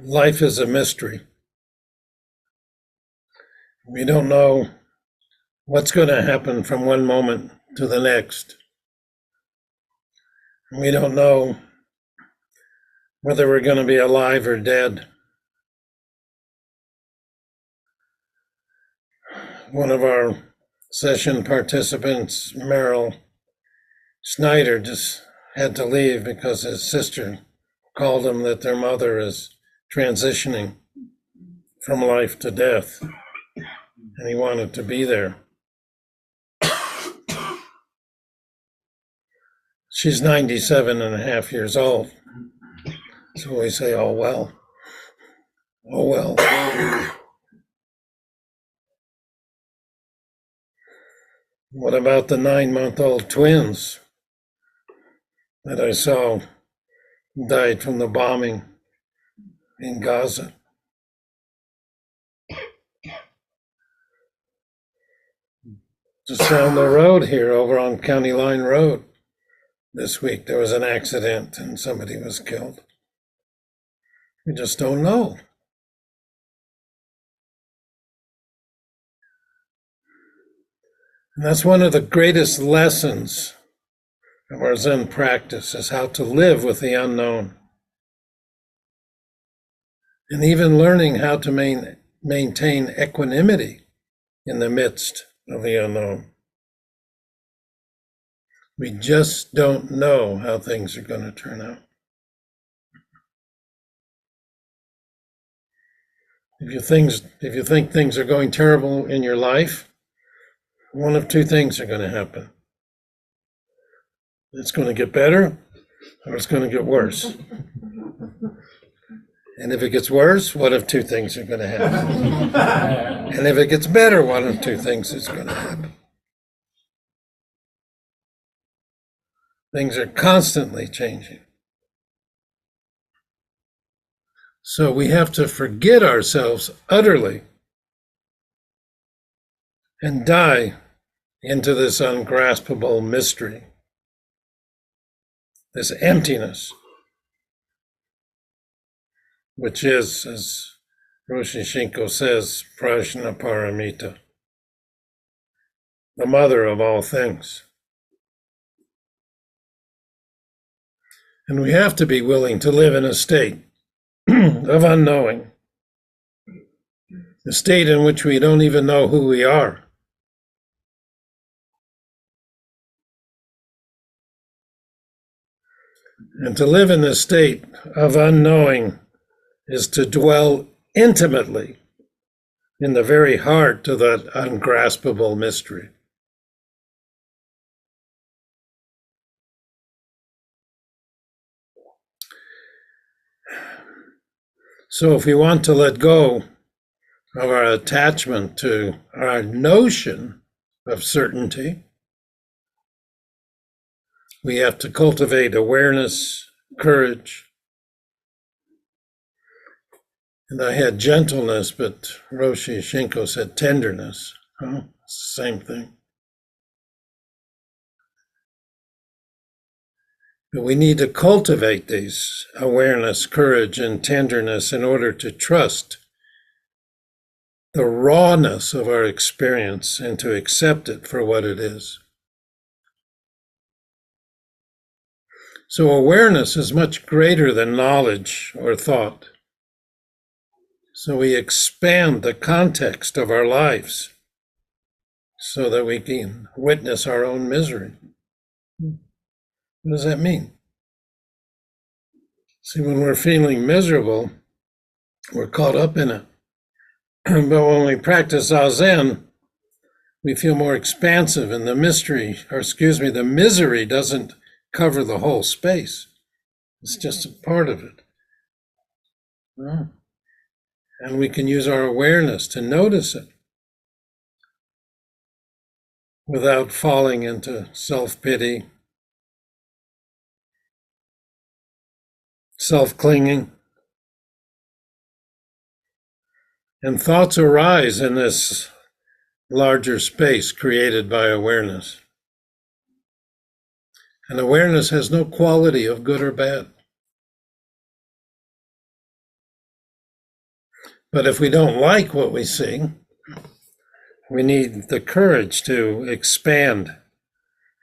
Life is a mystery. We don't know what's going to happen from one moment to the next. We don't know whether we're going to be alive or dead. One of our session participants, Merrill Snyder, just had to leave because his sister called him that their mother is transitioning from life to death, and he wanted to be there. She's 97 and a half years old. So we say, oh, well. Oh, well. What about the 9-month-old twins that I saw died from the bombing in Gaza? Just down the road here, over on County Line Road, this week there was an accident and somebody was killed. We just don't know. And that's one of the greatest lessons of our Zen practice, is how to live with the unknown. And even learning how to maintain equanimity in the midst of the unknown. We just don't know how things are going to turn out. If you think things are going terrible in your life, one of two things are going to happen. It's going to get better, or it's going to get worse. And if it gets worse, one of two things are going to happen. And if it gets better, one of two things is going to happen. Things are constantly changing. So we have to forget ourselves utterly and die into this ungraspable mystery, this emptiness, which is, as Roshi Shinko says, Prajna Paramita, the mother of all things. And we have to be willing to live in a state of unknowing, a state in which we don't even know who we are. And to live in this state of unknowing is to dwell intimately in the very heart of that ungraspable mystery. So if we want to let go of our attachment to our notion of certainty, we have to cultivate awareness, courage. And I had gentleness, but Roshi Shinko said tenderness. It's the same thing. But we need to cultivate these awareness, courage, and tenderness in order to trust the rawness of our experience and to accept it for what it is. So awareness is much greater than knowledge or thought. So we expand the context of our lives so that we can witness our own misery. What does that mean? See, when we're feeling miserable, we're caught up in it. But when we practice Zazen, we feel more expansive, and the misery doesn't cover the whole space. It's just a part of it. And we can use our awareness to notice it without falling into self-pity, self-clinging. And thoughts arise in this larger space created by awareness. And awareness has no quality of good or bad. But if we don't like what we see, we need the courage to expand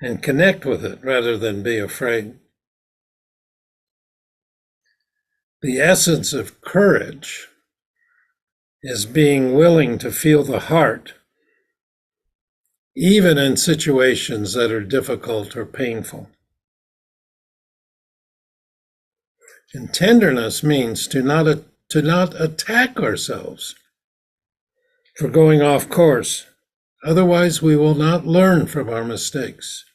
and connect with it rather than be afraid. The essence of courage is being willing to feel the heart, even in situations that are difficult or painful. And tenderness means to not attack ourselves for going off course. Otherwise, we will not learn from our mistakes.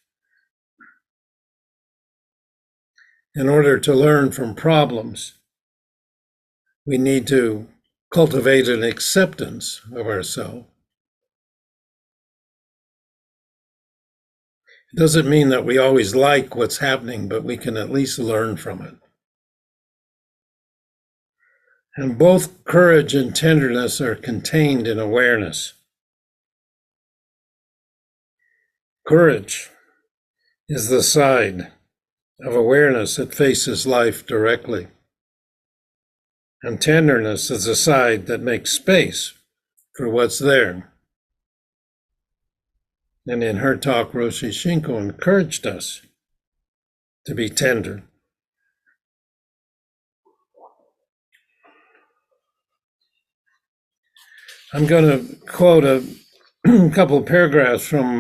In order to learn from problems, we need to cultivate an acceptance of ourselves. It doesn't mean that we always like what's happening, but we can at least learn from it. And both courage and tenderness are contained in awareness. Courage is the side of awareness that faces life directly. And tenderness is the side that makes space for what's there. And in her talk, Roshi Shinko encouraged us to be tender. I'm going to quote a couple of paragraphs from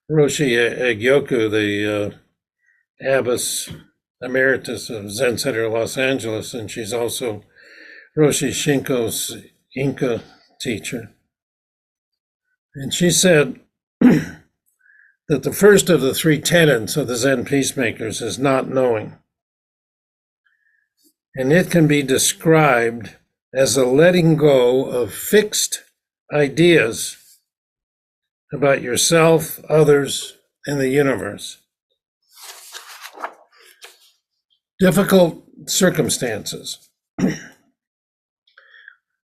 Roshi Egyoku, the abbess emeritus of Zen Center Los Angeles, and she's also Roshi Shinko's Inca teacher. And she said that the first of the three tenets of the Zen peacemakers is not knowing. And it can be described as a letting go of fixed ideas about yourself, others, and the universe. Difficult circumstances,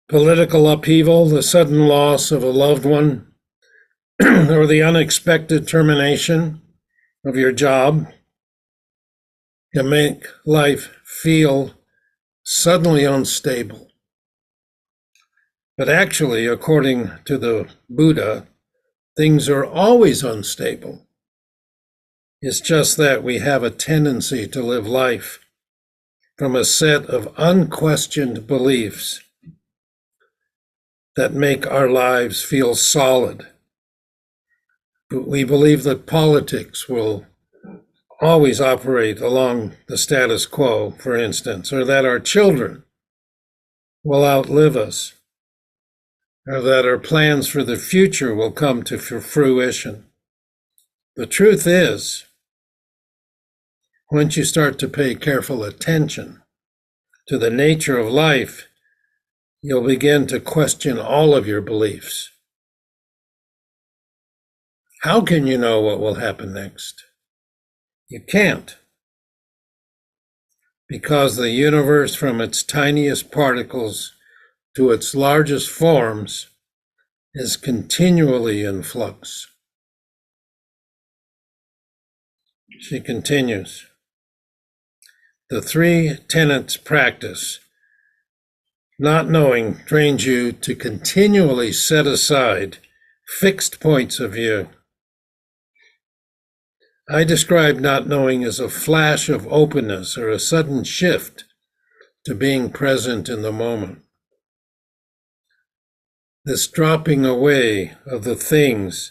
political upheaval, the sudden loss of a loved one, or the unexpected termination of your job can make life feel suddenly unstable. But actually, according to the Buddha, things are always unstable. It's just that we have a tendency to live life from a set of unquestioned beliefs that make our lives feel solid. We believe that politics will always operate along the status quo, for instance, or that our children will outlive us, or that our plans for the future will come to fruition. The truth is, once you start to pay careful attention to the nature of life, you'll begin to question all of your beliefs. How can you know what will happen next? You can't. Because the universe, from its tiniest particles to its largest forms, is continually in flux. She continues. The three tenets practice, not knowing, trains you to continually set aside fixed points of view. I describe not knowing as a flash of openness or a sudden shift to being present in the moment. This dropping away of the things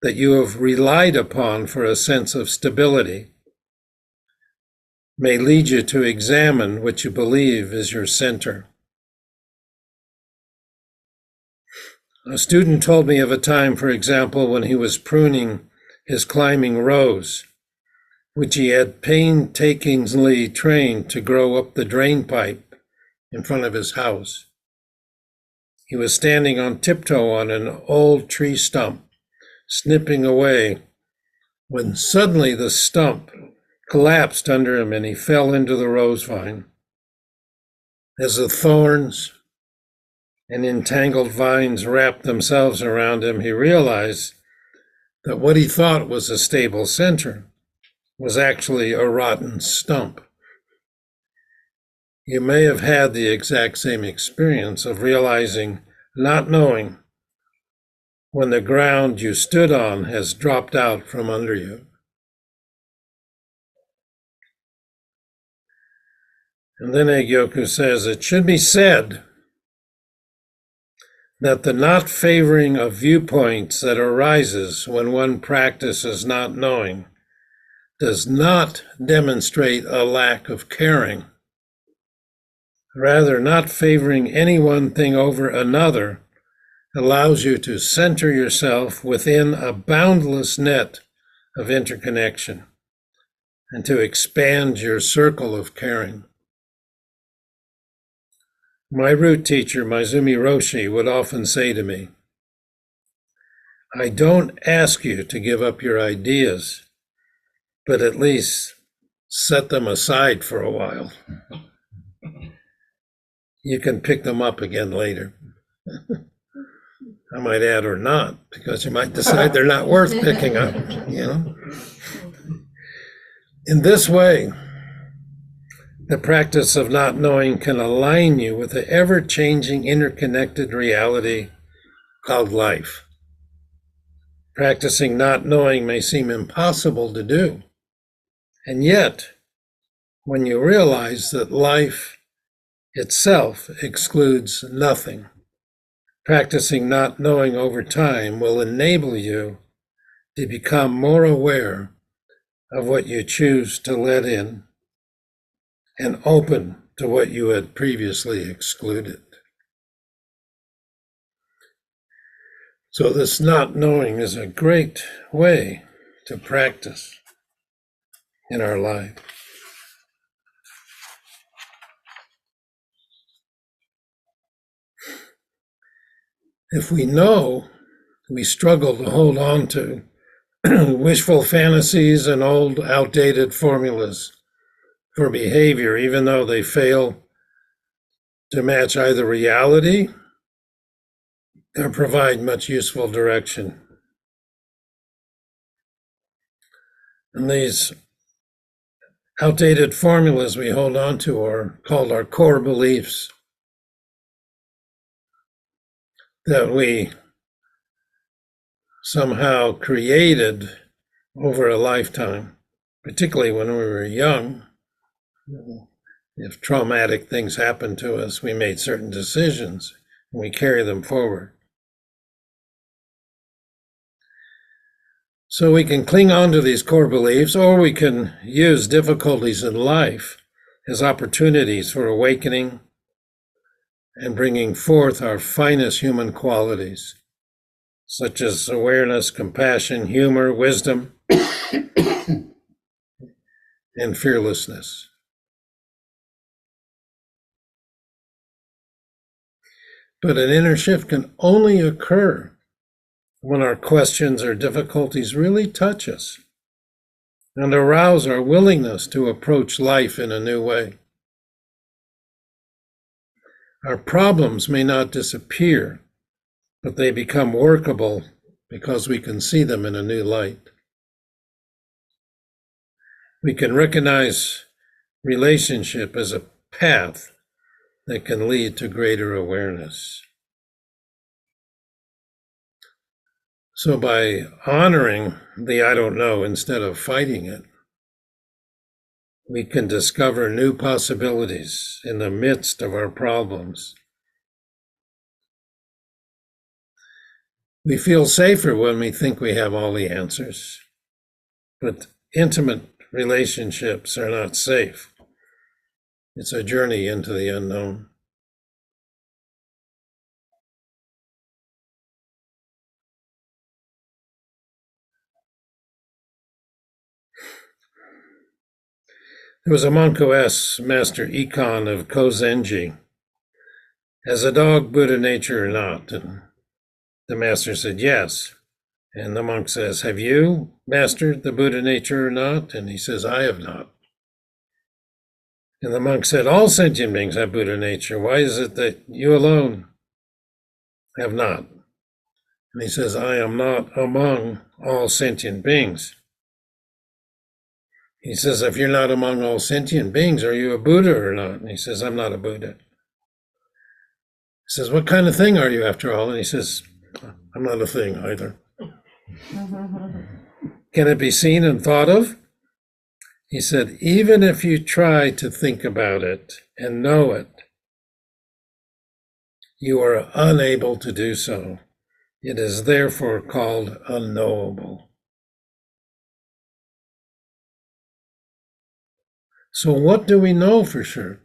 that you have relied upon for a sense of stability may lead you to examine what you believe is your center. A student told me of a time, for example, when he was pruning his climbing rose, which he had painstakingly trained to grow up the drain pipe in front of his house. He was standing on tiptoe on an old tree stump, snipping away, when suddenly the stump collapsed under him and he fell into the rose vine. As the thorns and entangled vines wrapped themselves around him, he realized that what he thought was a stable center was actually a rotten stump. You may have had the exact same experience of realizing, not knowing, when the ground you stood on has dropped out from under you. And then Egyoku says, it should be said that the not favoring of viewpoints that arises when one practices not knowing does not demonstrate a lack of caring. Rather, not favoring any one thing over another allows you to center yourself within a boundless net of interconnection and to expand your circle of caring. My root teacher, Maizumi Roshi, would often say to me, I don't ask you to give up your ideas, but at least set them aside for a while. You can pick them up again later. I might add, or not, because you might decide they're not worth picking up, you know. In this way, the practice of not knowing can align you with the ever-changing, interconnected reality called life. Practicing not knowing may seem impossible to do. And yet, when you realize that life itself excludes nothing, practicing not knowing over time will enable you to become more aware of what you choose to let in and open to what you had previously excluded. So this not knowing is a great way to practice in our life. If we know, we struggle to hold on to wishful fantasies and old, outdated formulas for behavior, even though they fail to match either reality or provide much useful direction. And these outdated formulas we hold on to are called our core beliefs that we somehow created over a lifetime, particularly when we were young. If traumatic things happened to us, we made certain decisions and we carry them forward. So we can cling on to these core beliefs, or we can use difficulties in life as opportunities for awakening and bringing forth our finest human qualities, such as awareness, compassion, humor, wisdom, and fearlessness. But an inner shift can only occur when our questions or difficulties really touch us and arouse our willingness to approach life in a new way. Our problems may not disappear, but they become workable because we can see them in a new light. We can recognize relationship as a path that can lead to greater awareness. So by honoring the I don't know instead of fighting it, we can discover new possibilities in the midst of our problems. We feel safer when we think we have all the answers, but intimate relationships are not safe. It's a journey into the unknown. There was a monk who asked Master Ikon of Kozenji, has a dog Buddha nature or not? And the master said, yes. And the monk says, have you mastered the Buddha nature or not? And he says, I have not. And the monk said, all sentient beings have Buddha nature. Why is it that you alone have not? And he says, I am not among all sentient beings. He says, if you're not among all sentient beings, are you a Buddha or not? And he says, I'm not a Buddha. He says, what kind of thing are you after all? And he says, I'm not a thing either. Can it be seen and thought of? He said, even if you try to think about it and know it, you are unable to do so. It is therefore called unknowable. So what do we know for sure?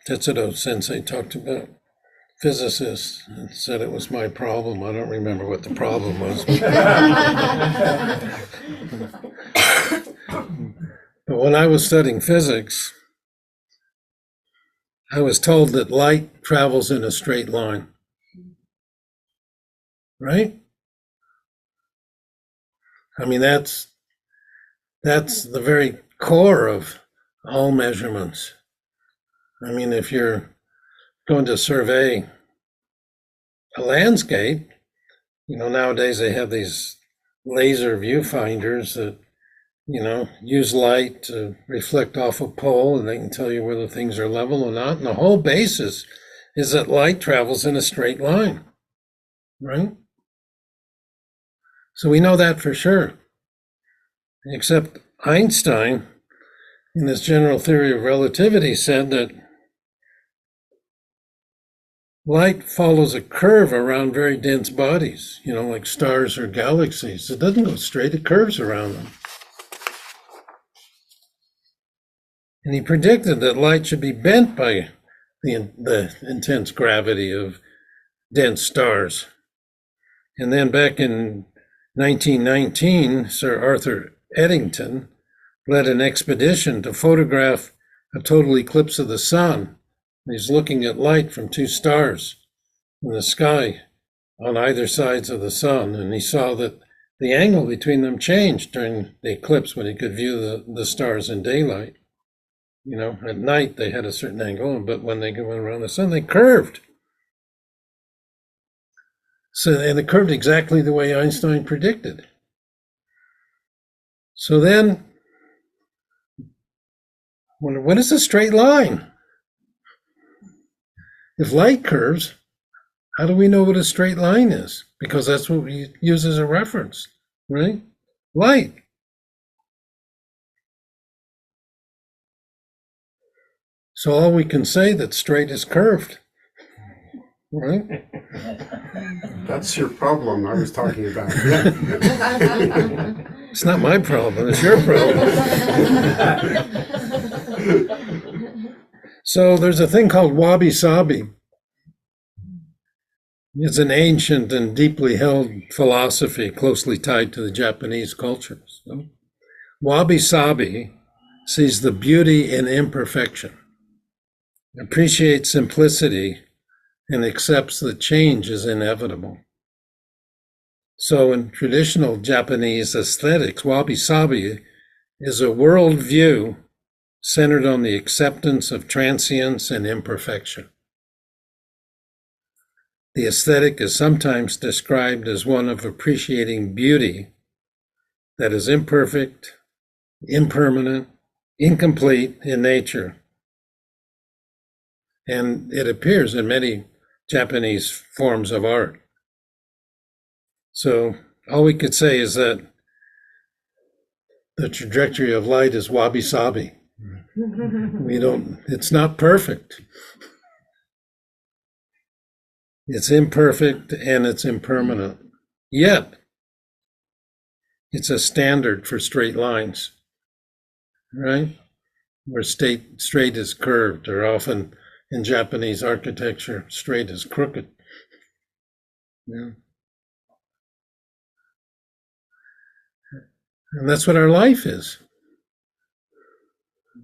Tetsudo Sensei talked about physicists and said it was my problem. I don't remember what the problem was. But when I was studying physics, I was told that light travels in a straight line. Right? I mean, that's the very core of all measurements. I mean, if you're going to survey a landscape, nowadays they have these laser viewfinders that, use light to reflect off a pole, and they can tell you whether things are level or not. And the whole basis is that light travels in a straight line, right? So we know that for sure. Except Einstein, in his general theory of relativity, said that light follows a curve around very dense bodies, like stars or galaxies. It doesn't go straight, it curves around them. And he predicted that light should be bent by the intense gravity of dense stars. And then back in 1919, Sir Arthur Eddington led an expedition to photograph a total eclipse of the sun. He's looking at light from two stars in the sky on either sides of the sun, and he saw that the angle between them changed during the eclipse when he could view the stars in daylight. At night they had a certain angle, but when they went around the sun, they curved. And it curved exactly the way Einstein predicted. So then, what is a straight line? If light curves, how do we know what a straight line is? Because that's what we use as a reference, right? Light. So all we can say that straight is curved, right? That's your problem I was talking about. It's not my problem, it's your problem. So there's a thing called wabi-sabi. It's an ancient and deeply held philosophy closely tied to the Japanese culture. So, wabi-sabi sees the beauty in imperfection, appreciates simplicity, and accepts that change is inevitable. So in traditional Japanese aesthetics, wabi-sabi is a worldview centered on the acceptance of transience and imperfection. The aesthetic is sometimes described as one of appreciating beauty that is imperfect, impermanent, incomplete in nature. And it appears in many Japanese forms of art. So all we could say is that the trajectory of light is wabi-sabi. It's not perfect. It's imperfect and it's impermanent. Yet, it's a standard for straight lines, right? Where straight is curved, or often in Japanese architecture, straight is crooked. Yeah. And that's what our life is.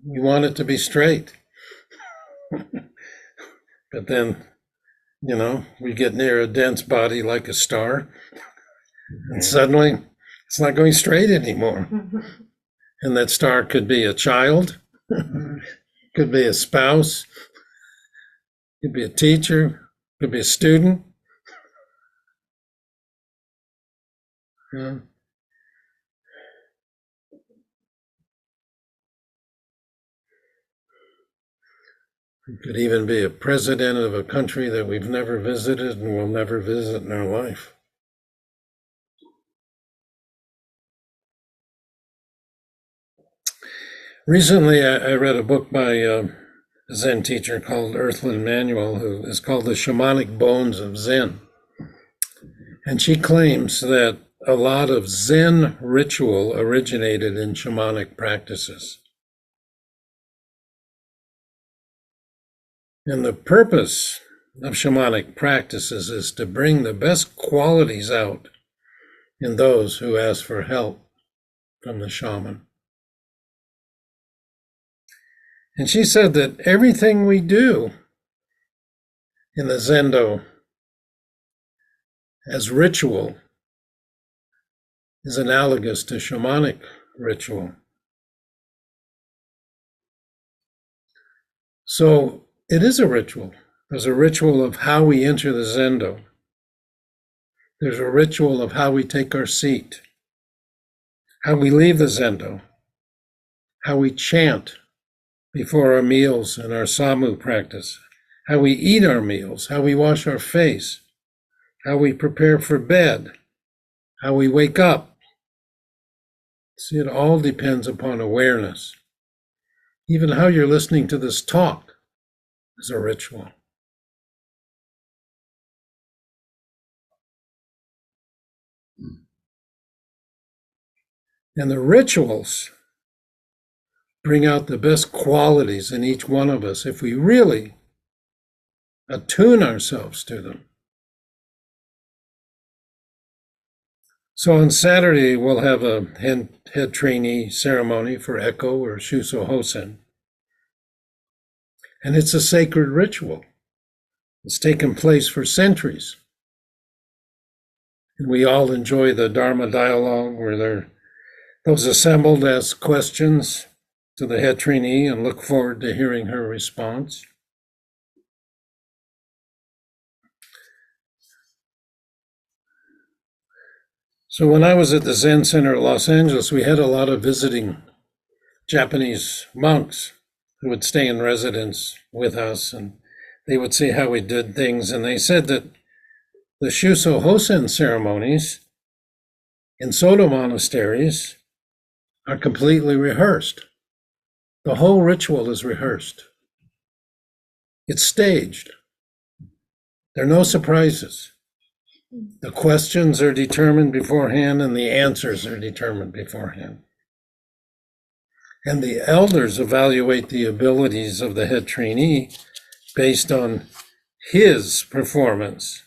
We want it to be straight. But then, we get near a dense body like a star, and suddenly it's not going straight anymore. And that star could be a child, could Could be a spouse, could be a teacher, could be a student. Yeah. It could even be a president of a country that we've never visited and will never visit in our life. Recently, I read a book by a Zen teacher called Earthland Manuel, who is called The Shamanic Bones of Zen. And she claims that a lot of Zen ritual originated in shamanic practices. And the purpose of shamanic practices is to bring the best qualities out in those who ask for help from the shaman. And she said that everything we do in the Zendo as ritual is analogous to shamanic ritual. So it is a ritual. There's a ritual of how we enter the Zendo. There's a ritual of how we take our seat, how we leave the Zendo, how we chant before our meals and our Samu practice, how we eat our meals, how we wash our face, how we prepare for bed, how we wake up. See, it all depends upon awareness. Even how you're listening to this talk is a ritual. And the rituals bring out the best qualities in each one of us if we really attune ourselves to them. So on Saturday, we'll have a head trainee ceremony for Echo or Shuso Hosen. And it's a sacred ritual. It's taken place for centuries. And we all enjoy the Dharma dialogue where those assembled ask questions to the head trainee and look forward to hearing her response. So when I was at the Zen Center of Los Angeles, we had a lot of visiting Japanese monks who would stay in residence with us, and they would see how we did things. And they said that the Shuso Hosen ceremonies in Soto monasteries are completely rehearsed. The whole ritual is rehearsed. It's staged. There are no surprises. The questions are determined beforehand and the answers are determined beforehand. And the elders evaluate the abilities of the head trainee based on his performance,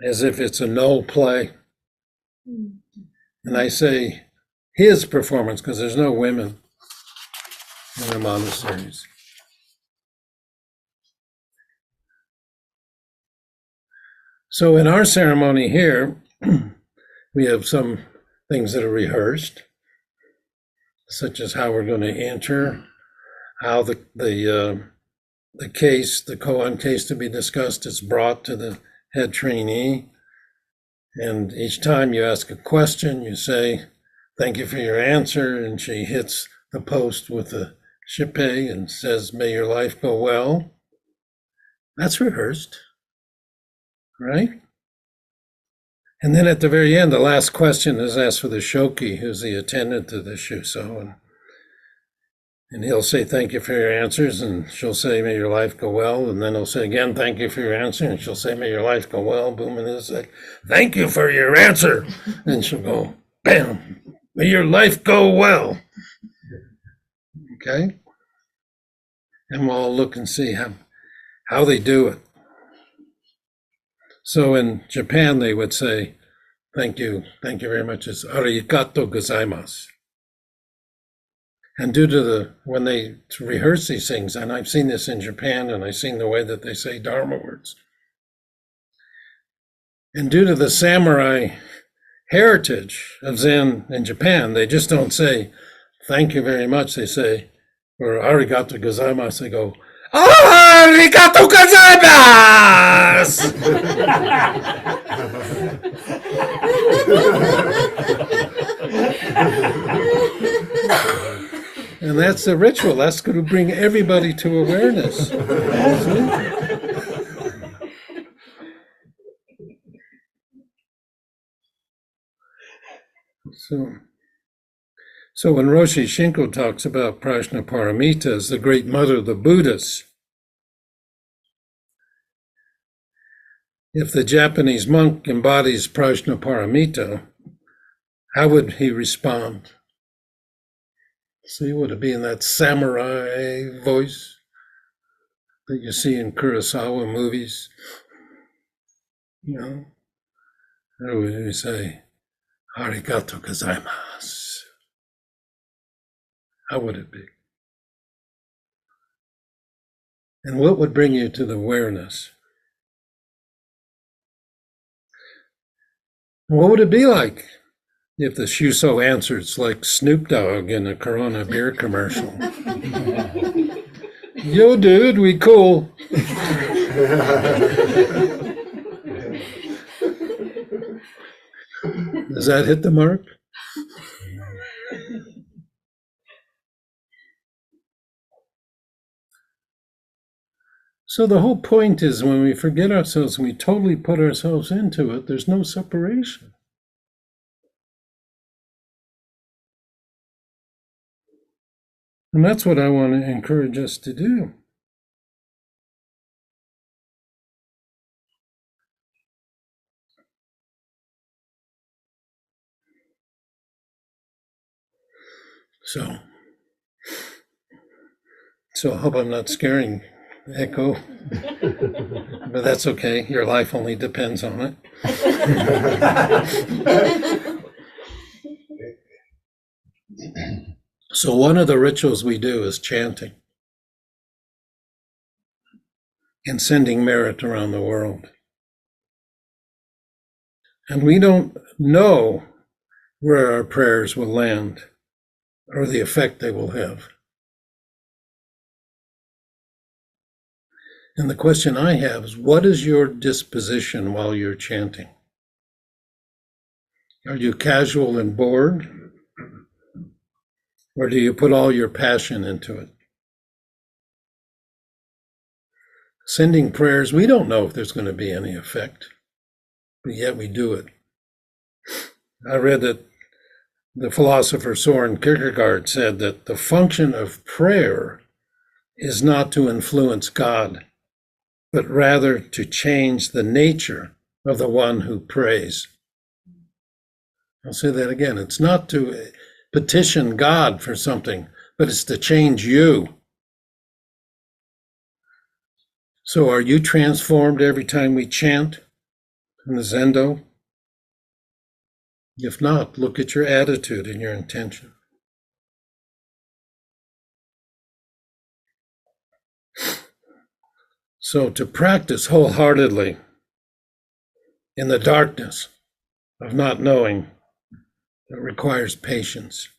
as if it's a null play. And I say his performance because there's no women in the monasteries. So in our ceremony here, we have some things that are rehearsed, such as how we're going to enter, how the case, the koan case to be discussed is brought to the head trainee. And each time you ask a question, you say, "Thank you for your answer." And she hits the post with a shippei and says, "May your life go well." That's rehearsed, right? And then at the very end, the last question is asked for the shoki, who's the attendant to the shuso. And he'll say, "Thank you for your answers." And she'll say, "May your life go well." And then he'll say again, "Thank you for your answer." And she'll say, "May your life go well." Boom. And he'll say, "Thank you for your answer." And she'll go, bam, "May your life go well." Okay? And we'll all look and see how they do it. So in Japan, they would say, thank you very much. It's arigato gozaimasu. And due to when they rehearse these things, and I've seen this in Japan, and I've seen the way that they say dharma words. And due to the samurai heritage of Zen in Japan, they just don't say, "Thank you very much." They say, or arigato gozaimasu, they go, arigato gozaimasu! And that's the ritual. That's going to bring everybody to awareness. So when Roshi Shinko talks about Prajnaparamita as the great mother of the Buddhas, if the Japanese monk embodies Prajnaparamita, how would he respond? See, would it be in that samurai voice that you see in Kurosawa movies? You know, or would he say, arigato gozaimasu? How would it be? And what would bring you to the awareness? What would it be like if the Shuso answers like Snoop Dogg in a Corona beer commercial? Yo, dude, we cool. Does that hit the mark? So the whole point is when we forget ourselves and we totally put ourselves into it, there's no separation. And that's what I want to encourage us to do. So I hope I'm not scaring Echo, but that's okay. Your life only depends on it. So one of the rituals we do is chanting and sending merit around the world. And we don't know where our prayers will land or the effect they will have. And the question I have is, what is your disposition while you're chanting? Are you casual and bored? Or do you put all your passion into it? Sending prayers, we don't know if there's going to be any effect, but yet we do it. I read that the philosopher Soren Kierkegaard said that the function of prayer is not to influence God, but rather to change the nature of the one who prays. I'll say that again. It's not to petition God for something, but it's to change you. So are you transformed every time we chant in the Zendo? If not, look at your attitude and your intention. So to practice wholeheartedly in the darkness of not knowing, it requires patience.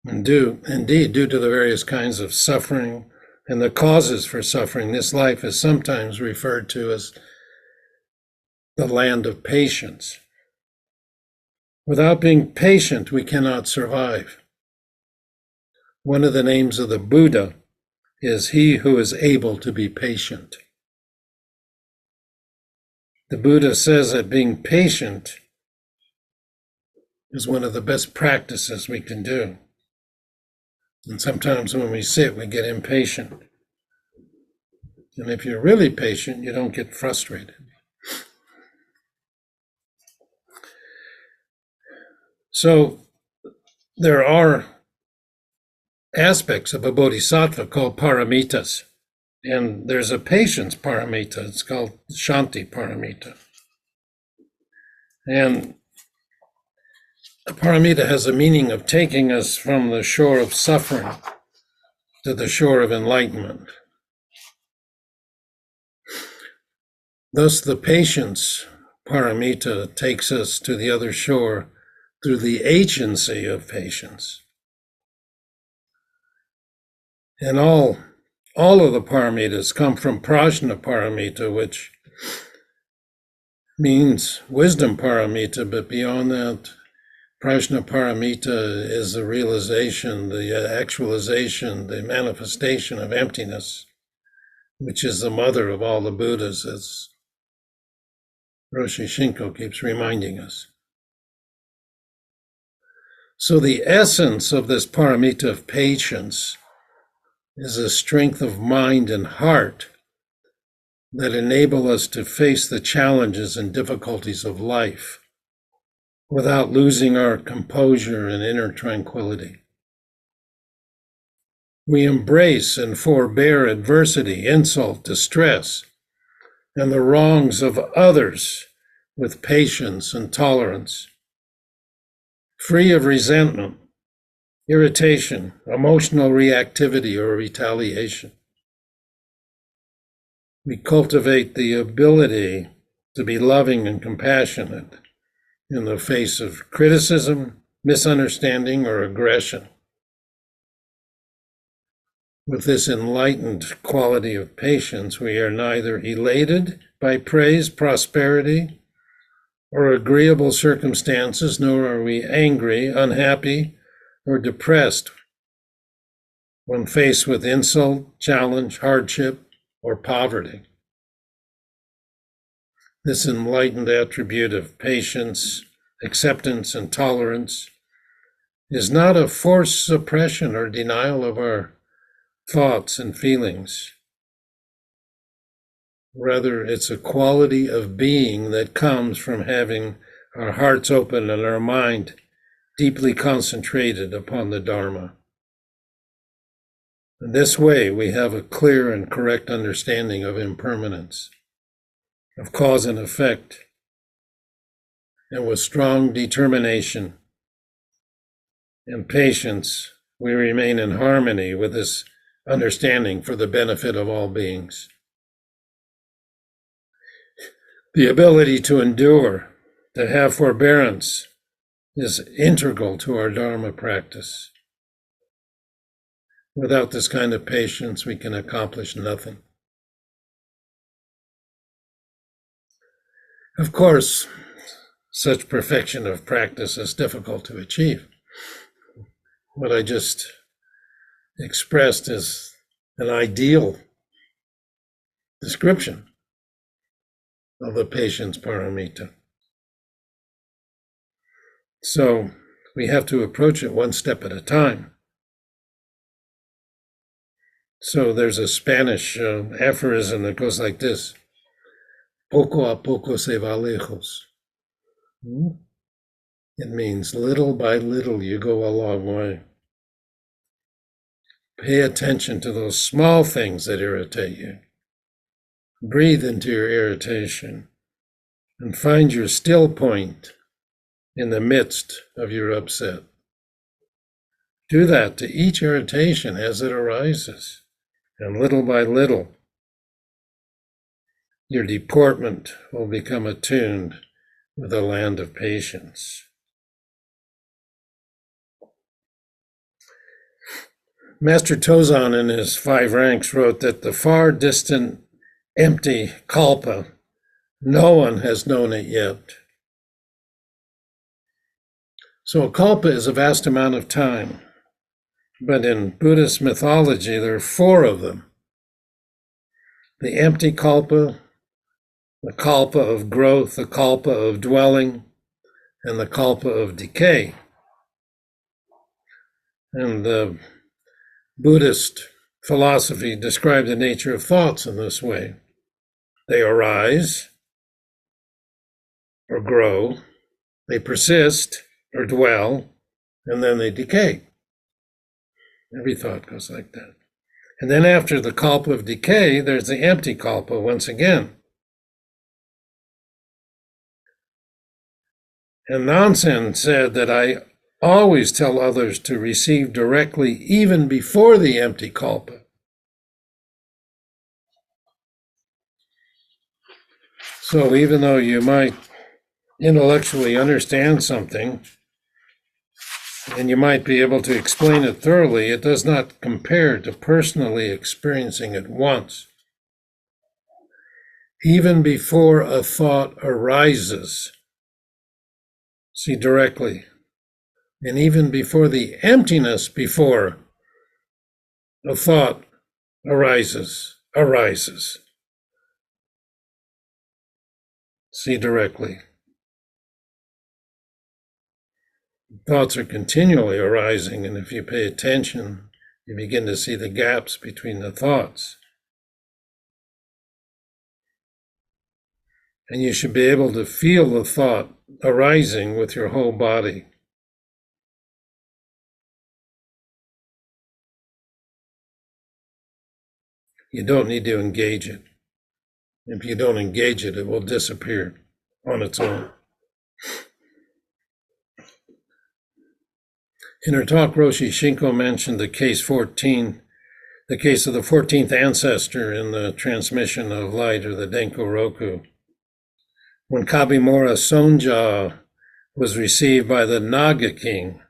And due to the various kinds of suffering and the causes for suffering, this life is sometimes referred to as the land of patience. Without being patient, we cannot survive. One of the names of the Buddha is he who is able to be patient. The Buddha says that being patient is one of the best practices we can do. And sometimes when we sit, we get impatient. And if you're really patient, you don't get frustrated. So there are aspects of a bodhisattva called paramitas. And there's a patience paramita. It's called Shanti paramita. And a paramita has a meaning of taking us from the shore of suffering to the shore of enlightenment. Thus, the patience paramita takes us to the other shore through the agency of patience. And all of the paramitas come from prajna paramita, which means wisdom paramita, but beyond that, prajna paramita is the realization, the actualization, the manifestation of emptiness, which is the mother of all the Buddhas, as Roshi Shinko keeps reminding us. So the essence of this paramita of patience is a strength of mind and heart that enable us to face the challenges and difficulties of life without losing our composure and inner tranquility. We embrace and forbear adversity, insult, distress, and the wrongs of others with patience and tolerance, free of resentment, irritation, emotional reactivity, or retaliation. We cultivate the ability to be loving and compassionate in the face of criticism, misunderstanding, or aggression. With this enlightened quality of patience, we are neither elated by praise, prosperity, or agreeable circumstances, nor are we angry, unhappy, or depressed when faced with insult, challenge, hardship, or poverty. This enlightened attribute of patience, acceptance, and tolerance is not a forced suppression or denial of our thoughts and feelings. Rather, it's a quality of being that comes from having our hearts open and our mind deeply concentrated upon the Dharma. In this way, we have a clear and correct understanding of impermanence, of cause and effect, and with strong determination and patience, we remain in harmony with this understanding for the benefit of all beings. The ability to endure, to have forbearance, is integral to our Dharma practice. Without this kind of patience, we can accomplish nothing. Of course, such perfection of practice is difficult to achieve. What I just expressed is an ideal description of the patience paramita. So we have to approach it one step at a time. So there's a Spanish aphorism that goes like this: poco a poco se va lejos. It means little by little you go a long way. Pay attention to those small things that irritate you. Breathe into your irritation and find your still point in the midst of your upset. Do that to each irritation as it arises, and little by little, your deportment will become attuned with a land of patience. Master Tozan, in his 5 ranks, wrote that the far distant, empty kalpa, no one has known it yet. So a kalpa is a vast amount of time, but in Buddhist mythology, there are 4 of them. The empty kalpa, the kalpa of growth, the kalpa of dwelling, and the kalpa of decay. And the Buddhist philosophy described the nature of thoughts in this way. They arise or grow, they persist or dwell, and then they decay. Every thought goes like that. And then after the kalpa of decay, there's the empty kalpa once again. And Nansen said that I always tell others to receive directly even before the empty kalpa. So even though you might intellectually understand something, and you might be able to explain it thoroughly, it does not compare to personally experiencing it once. Even before a thought arises, see directly, and even before the emptiness before a thought arises, see directly. Thoughts are continually arising, and if you pay attention, you begin to see the gaps between the thoughts. And you should be able to feel the thought arising with your whole body. You don't need to engage it. If you don't engage it, it will disappear on its own. In her talk, Roshi Shinko mentioned the case of the 14th ancestor in the transmission of light, or the Denko Roku. When Kabimura Sonja was received by the Naga king,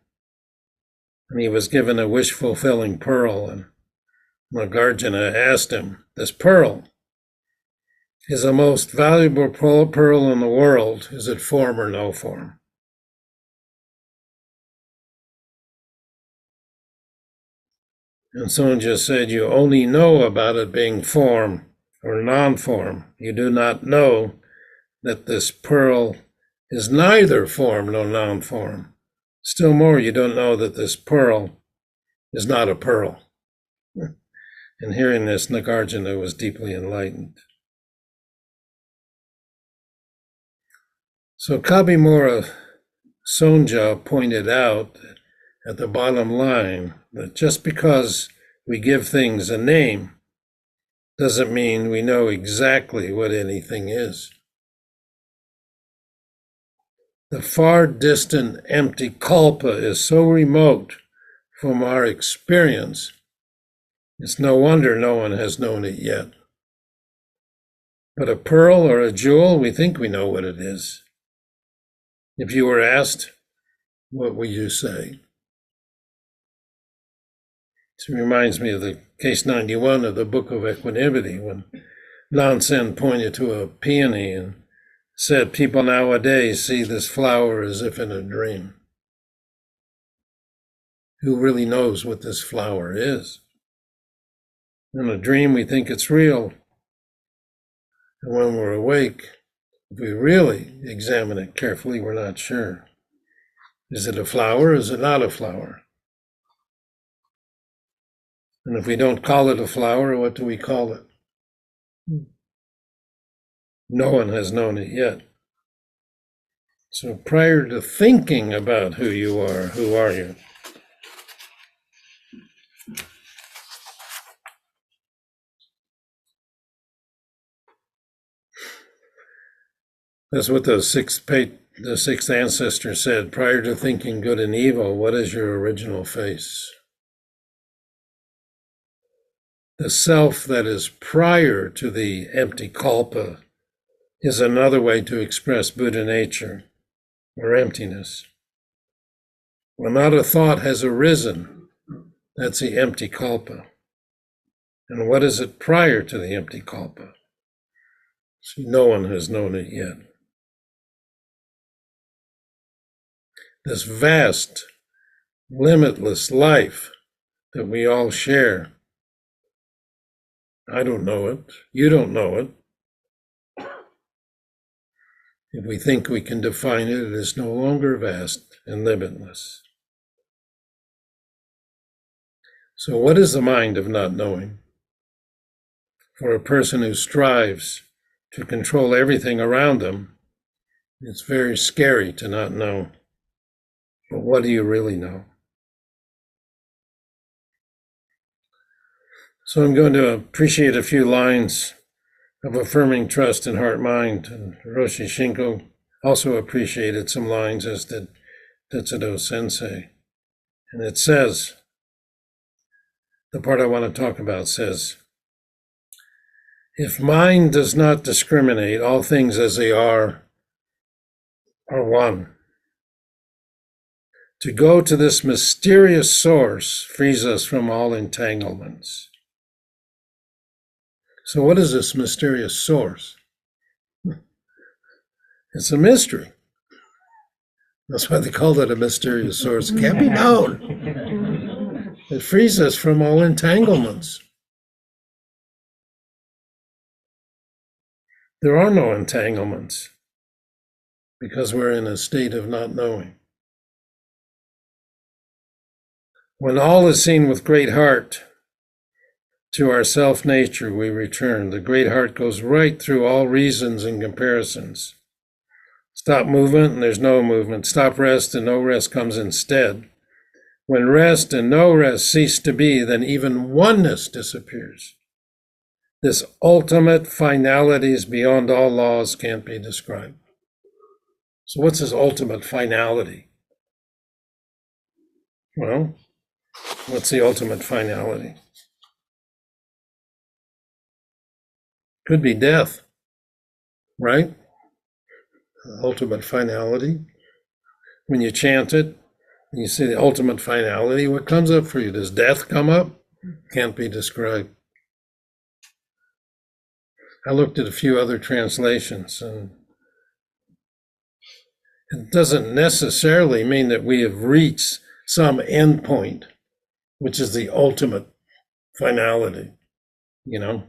and he was given a wish-fulfilling pearl, and Nagarjuna asked him, "This pearl is the most valuable pearl in the world. Is it form or no form?" And Sonja said, "You only know about it being form or non-form. You do not know that this pearl is neither form nor non-form. Still more, you don't know that this pearl is not a pearl." And hearing this, Nagarjuna was deeply enlightened. So Kabimura Sonja pointed out at the bottom line that just because we give things a name doesn't mean we know exactly what anything is. The far distant empty kalpa is so remote from our experience, it's no wonder no one has known it yet. But a pearl or a jewel, we think we know what it is. If you were asked, what would you say? It reminds me of the case 91 of the Book of Equanimity, when Nansen pointed to a peony and said, "People nowadays see this flower as if in a dream." Who really knows what this flower is? In a dream, we think it's real. And when we're awake, if we really examine it carefully, we're not sure. Is it a flower or is it not a flower? And if we don't call it a flower, what do we call it? No one has known it yet. So prior to thinking about who you are, who are you? That's what the sixth ancestor said. Prior to thinking good and evil, what is your original face? The self that is prior to the empty kalpa is another way to express Buddha nature, or emptiness. When not a thought has arisen, that's the empty kalpa. And what is it prior to the empty kalpa? See, no one has known it yet. This vast, limitless life that we all share, I don't know it, you don't know it. If we think we can define it, it is no longer vast and limitless. So what is the mind of not knowing? For a person who strives to control everything around them, it's very scary to not know. But what do you really know? So I'm going to appreciate a few lines of affirming trust in heart-mind. And Roshi Shinko also appreciated some lines, as did Tetsudo Sensei. And it says, the part I want to talk about says, if mind does not discriminate, all things as they are one. To go to this mysterious source frees us from all entanglements. So what is this mysterious source? It's a mystery. That's why they call it a mysterious source. It can't be known. It frees us from all entanglements. There are no entanglements because we're in a state of not knowing. When all is seen with great heart, to our self-nature we return. The great heart goes right through all reasons and comparisons. Stop movement and there's no movement. Stop rest and no rest comes instead. When rest and no rest cease to be, then even oneness disappears. This ultimate finality is beyond all laws can't be described. So what's this ultimate finality? Well, what's the ultimate finality? Could be death, right? Ultimate finality. When you chant it, and you see the ultimate finality, what comes up for you? Does death come up? Can't be described. I looked at a few other translations, and it doesn't necessarily mean that we have reached some end point, which is the ultimate finality, you know?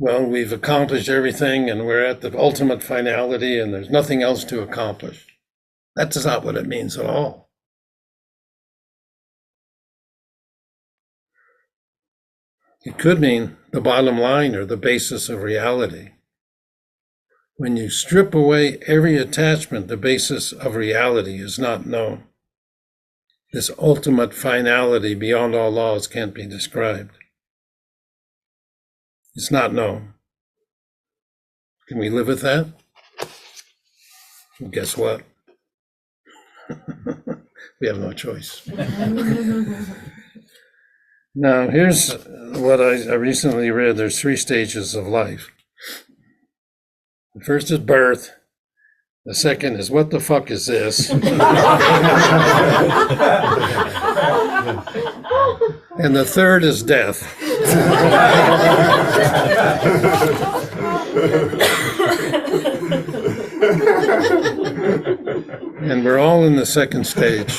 Well, we've accomplished everything and we're at the ultimate finality and there's nothing else to accomplish. That's not what it means at all. It could mean the bottom line or the basis of reality. When you strip away every attachment, the basis of reality is not known. This ultimate finality beyond all laws can't be described. It's not known. Can we live with that? Well, guess what? We have no choice. Now, here's what I recently read. There's 3 stages of life. The first is birth. The second is, what the fuck is this? And the third is death. And we're all in the second stage.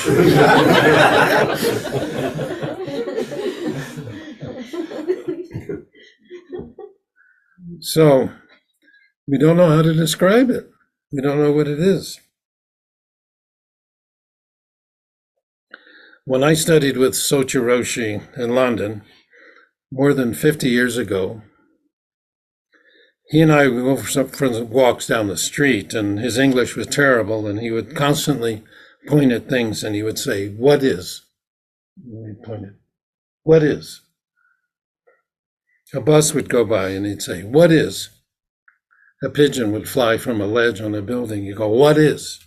So, we don't know how to describe it. We don't know what it is. When I studied with Shishin Roshi in London, more than 50 years ago, he and I would go for walks down the street, and his English was terrible, and he would constantly point at things, and he would say, "What is?" And we pointed, "What is?" A bus would go by, and he'd say, "What is?" A pigeon would fly from a ledge on a building. You go, "What is?"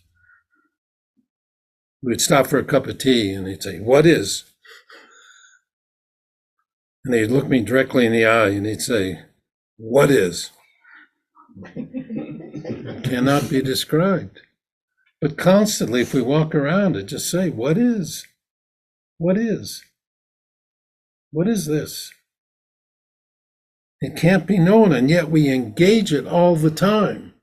We'd stop for a cup of tea, and he'd say, "What is?" And he'd look me directly in the eye, and he'd say, "What is?" It cannot be described. But constantly, if we walk around it, just say, "What is? What is? What is this?" It can't be known, and yet we engage it all the time.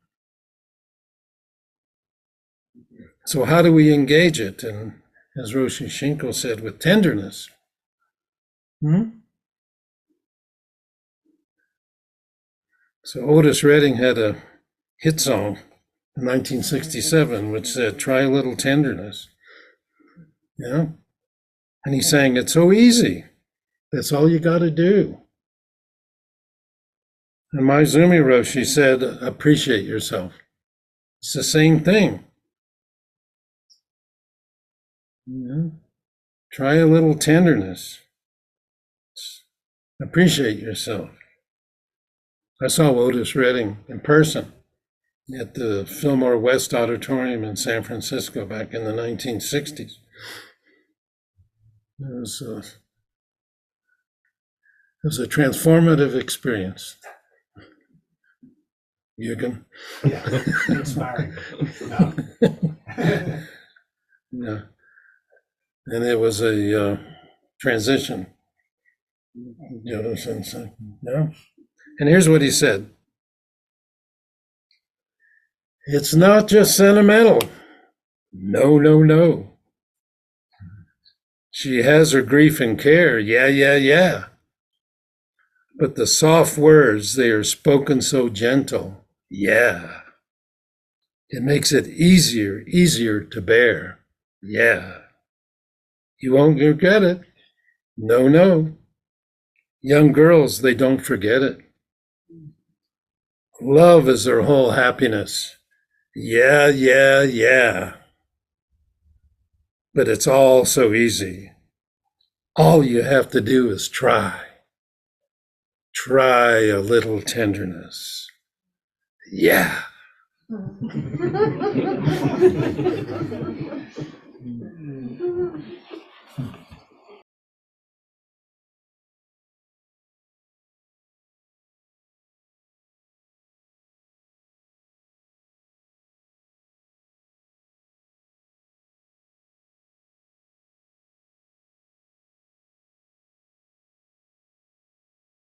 So how do we engage it? And as Roshi Shinko said, with tenderness. So Otis Redding had a hit song in 1967 which said, "Try a little tenderness." Yeah? And he sang, "It's so easy. That's all you got to do." And Maizumi Roshi said, "Appreciate yourself." It's the same thing. Yeah. Try a little tenderness. Appreciate yourself. I saw Otis Redding in person at the Fillmore West Auditorium in San Francisco back in the 1960s. It was a transformative experience. Jürgen? Yeah, inspiring. No. Yeah. And it was a transition. Yeah. And here's what he said. It's not just sentimental. No, no, no. She has her grief and care. Yeah, yeah, yeah. But the soft words, they are spoken so gentle. Yeah. It makes it easier to bear. Yeah. You won't regret it. No, no. Young girls, they don't forget it. Love is their whole happiness. Yeah, yeah, yeah. But it's all so easy. All you have to do is try. Try a little tenderness. Yeah.